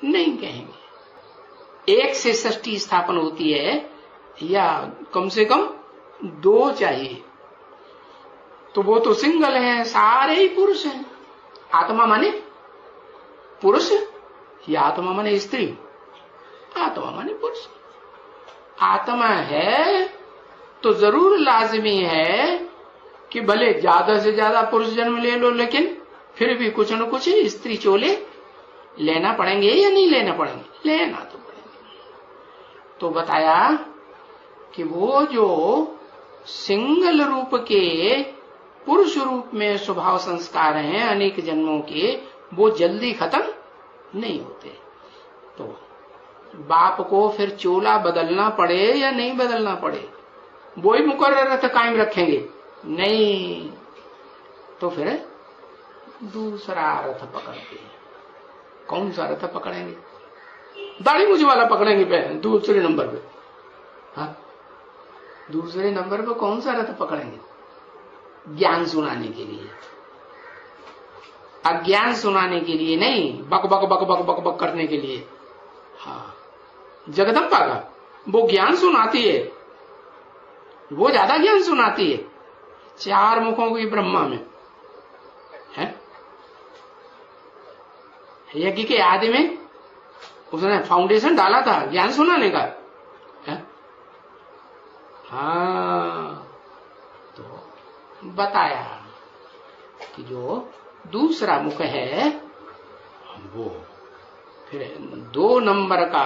नहीं कहेंगे। एक से षष्ठी स्थापन होती है या कम से कम दो चाहिए, तो वो तो सिंगल है, सारे ही पुरुष हैं। आत्मा माने पुरुष या आत्मा माने स्त्री? आत्मा माने पुरुष। आत्मा है तो जरूर लाजमी है कि भले ज्यादा से ज्यादा पुरुष जन्म ले लो, लेकिन फिर भी कुछ न कुछ स्त्री चोले लेना पड़ेंगे या नहीं लेना पड़ेंगे? लेना तो पड़ेंगे। तो बताया कि वो जो सिंगल रूप के पुरुष रूप में स्वभाव संस्कार हैं अनेक जन्मों के, वो जल्दी खत्म नहीं होते। तो बाप को फिर चोला बदलना पड़े या नहीं बदलना पड़े, वो ही मुकर्रर रथ कायम रखेंगे? नहीं, तो फिर दूसरा रथ पकड़ते हैं। कौन सा रथ पकड़ेंगे? दाढ़ी मूछ वाला पकड़ेंगे दूसरे नंबर पे। हाँ, दूसरे नंबर पे कौन सा रथ पकड़ेंगे? ज्ञान सुनाने के लिए, अज्ञान सुनाने के लिए नहीं, बक बक बक बक बक बक करने के लिए। हाँ, जगदम्बा का वो ज्ञान सुनाती है, वो ज्यादा ज्ञान सुनाती है। 4 मुखों की ब्रह्मा में है, यज्ञ के आदि में उसने फाउंडेशन डाला था ज्ञान सुनाने का है? हाँ, तो बताया कि जो दूसरा मुख है वो फिर 2 नंबर का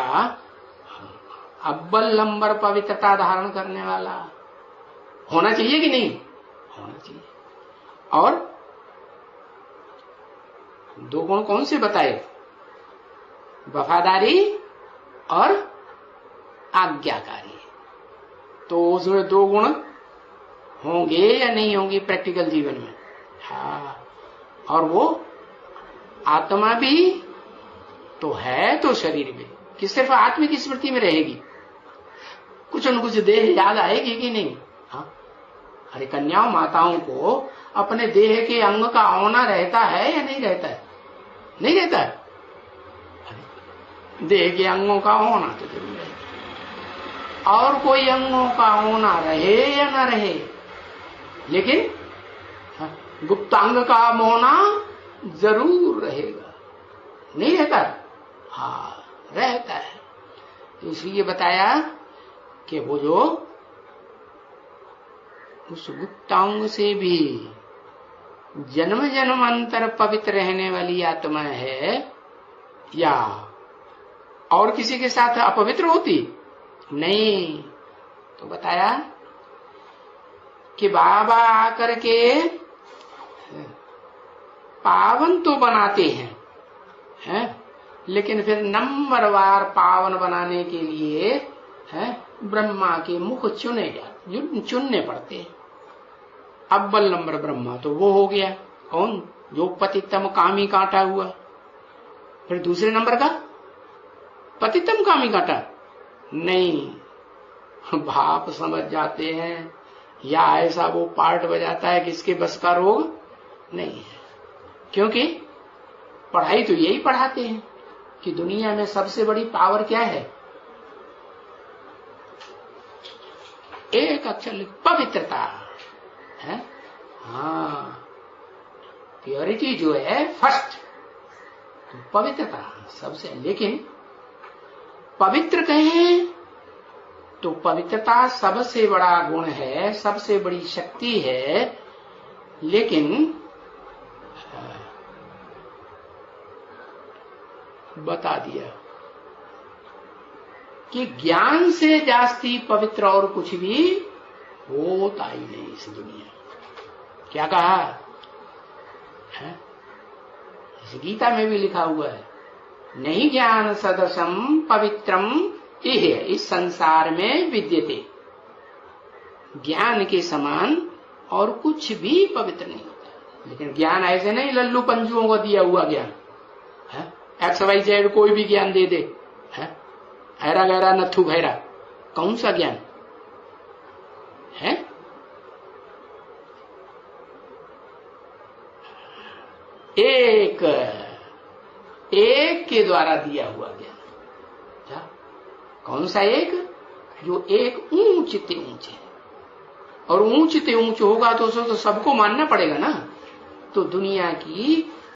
अव्वल नंबर पवित्रता धारण करने वाला होना चाहिए कि नहीं? होना चाहिए। और 2 गुण कौन से बताए? वफादारी और आज्ञाकारी। तो उसमें 2 गुण होंगे या नहीं होंगे प्रैक्टिकल जीवन में? हाँ, और वो आत्मा भी तो है तो शरीर में कि सिर्फ आत्मिक स्मृति में रहेगी, कुछ न कुछ देह याद आएगी कि नहीं? हाँ, अरे कन्याओं माताओं को अपने देह के अंग का होना रहता है या नहीं रहता है? नहीं रहता है। देह के अंगों का होना तो जरूर है, और कोई अंगों का होना रहे या ना रहे, लेकिन गुप्तांग का होना जरूर रहेगा। नहीं रहता? हाँ, रहता है। तो इसलिए बताया कि वो जो उस गुप्तांग से भी जन्म जन्मांतर पवित्र रहने वाली आत्मा है या और किसी के साथ अपवित्र होती? नहीं। तो बताया कि बाबा आकर के पावन तो बनाते हैं, लेकिन फिर नंबरवार पावन बनाने के लिए ब्रह्मा के मुख चुनने पड़ते हैं। अव्वल नंबर ब्रह्मा तो वो हो गया कौन? जो पतितम कामी काटा हुआ। फिर दूसरे नंबर का पतितम कामी काटा नहीं, बाप समझ जाते हैं या ऐसा वो पार्ट बजाता है कि इसके बस का रोग नहीं है, क्योंकि पढ़ाई तो यही पढ़ाते हैं कि दुनिया में सबसे बड़ी पावर क्या है? एक अक्षर पवित्रता है। हाँ, प्योरिटी जो है फर्स्ट, तो पवित्रता सबसे। लेकिन पवित्र कहें तो पवित्रता सबसे बड़ा गुण है, सबसे बड़ी शक्ति है, लेकिन बता दिया कि ज्ञान से जास्ती पवित्र और कुछ भी होता ही नहीं इस दुनिया। क्या कहा है? इस गीता में भी लिखा हुआ है, नहीं ज्ञान सदसम पवित्रम इह इस संसार में विद्यते। ज्ञान के समान और कुछ भी पवित्र नहीं होता। लेकिन ज्ञान ऐसे नहीं लल्लू पंजुओं को दिया हुआ ज्ञान है, एक्स वाई जेड कोई भी ज्ञान दे दे है, हैरा गहरा नथु भैरा, कौन सा ज्ञान है? एक एक के द्वारा दिया हुआ ज्ञान। क्या? कौन सा एक? जो एक ऊंचते ऊंचे, और ऊंचते ऊंच होगा तो सबको मानना पड़ेगा ना। तो दुनिया की